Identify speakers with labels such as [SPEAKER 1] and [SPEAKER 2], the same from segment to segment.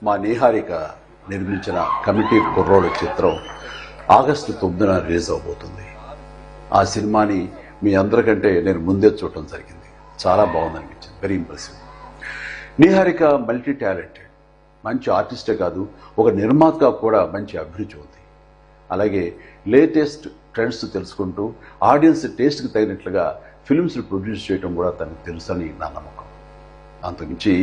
[SPEAKER 1] మా నిహారిక నిర్మించిన కమిటీ కుర్రోడు చిత్రం ఆగస్టు 9న రిలీజ్ అవబోతుంది. ఆ సినిమాని మీ అందరికంటే నేను ముందే చూడటం జరిగింది. చాలా బాగుందనిపించింది. Very impressive. Niharika multi talented, మంచి ఆర్టిస్టే కాదు, ఒక నిర్మాత కూడా మంచి అభిరుచి ఉంది. అలాగే లేటెస్ట్ ట్రెండ్స్ తెలుసుకుంటూ ఆడియన్స్ టేస్ట్కి తగినట్లుగా ఫిల్మ్స్ ప్రొడ్యూస్ చేయడం కూడా తనకు తెలుసని నా నమ్మకం. అంతకుమించి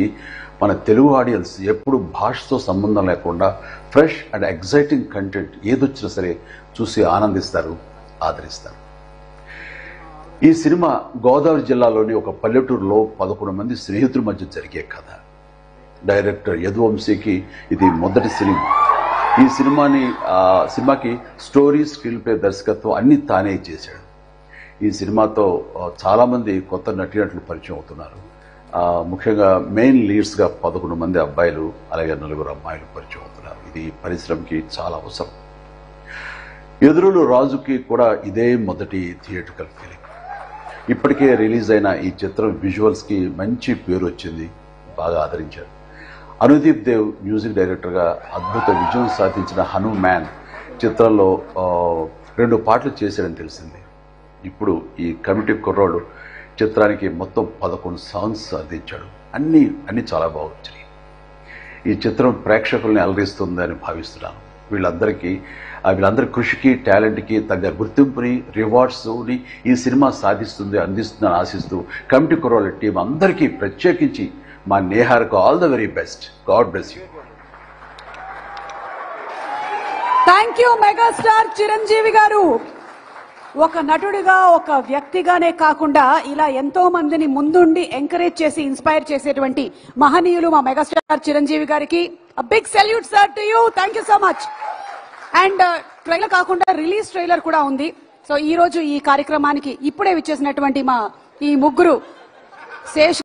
[SPEAKER 1] మన తెలుగు ఆడియన్స్ ఎప్పుడు భాషతో సంబంధం లేకుండా ఫ్రెష్ అండ్ ఎగ్జైటింగ్ కంటెంట్ ఏదొచ్చినా సరే చూసి ఆనందిస్తారు, ఆదరిస్తారు. ఈ సినిమా గోదావరి జిల్లాలోని ఒక పల్లెటూరులో 11 మంది స్నేహితుల మధ్య జరిగే కథ. డైరెక్టర్ యదువంశీకి ఇది మొదటి సినిమా. ఈ సినిమాకి స్టోరీ, స్క్రీన్ ప్లే, దర్శకత్వం అన్ని తానే చేశాడు. ఈ సినిమాతో చాలామంది కొత్త నటీనటులు పరిచయం అవుతున్నారు. ముఖ్యంగా మెయిన్ లీడ్స్గా 11 మంది అబ్బాయిలు, అలాగే 4 అమ్మాయిలు పరిచయం అవుతున్నారు. ఇది పరిశ్రమకి చాలా అవసరం. ఎదురులు రాజుకి కూడా ఇదే మొదటి థియేట్రికల్ ఫిలిం. ఇప్పటికే రిలీజ్ అయిన ఈ చిత్రం విజువల్స్కి మంచి పేరు వచ్చింది, బాగా ఆదరించారు. అనుదీప్ దేవ్ మ్యూజిక్ డైరెక్టర్గా అద్భుత విజయం సాధించిన హనుమాన్ చిత్రంలో 2 పాటలు చేశాడని తెలిసింది. ఇప్పుడు ఈ కమిటీ కుర్రోడు చిత్రానికి మొత్తం 11 సాంగ్స్ అందించాడు. అన్నీ చాలా బాగా వచ్చినాయి. ఈ చిత్రం ప్రేక్షకుల్ని అలరిస్తుందని భావిస్తున్నాను. వీళ్ళందరి కృషికి, టాలెంట్కి తగ్గ గుర్తింపుని, రివార్డ్స్ని ఈ సినిమా అందిస్తుందని ఆశిస్తూ కమిటీ కుర్రోళ్ళ టీం అందరికీ ప్రత్యేకించి మా నేహార్కు all the very best. God bless you.
[SPEAKER 2] Thank you megastar Chiranjeevi garu. ఒక నటుడిగా, ఒక వ్యక్తిగానే కాకుండా ఇలా ఎంతో మందిని ముందుండి ఎంకరేజ్ చేసి ఇన్స్పైర్ చేసేటువంటి మహనీయులు మా మెగాస్టార్ చిరంజీవి గారికి big salute sir to you. Thank you so much. And trailer కాకుండా రిలీజ్ ట్రైలర్ కూడా ఉంది. సో ఈ రోజు ఈ కార్యక్రమానికి ఇప్పుడే విచ్చేసినటువంటి మా ఈ ముగ్గురు శేష్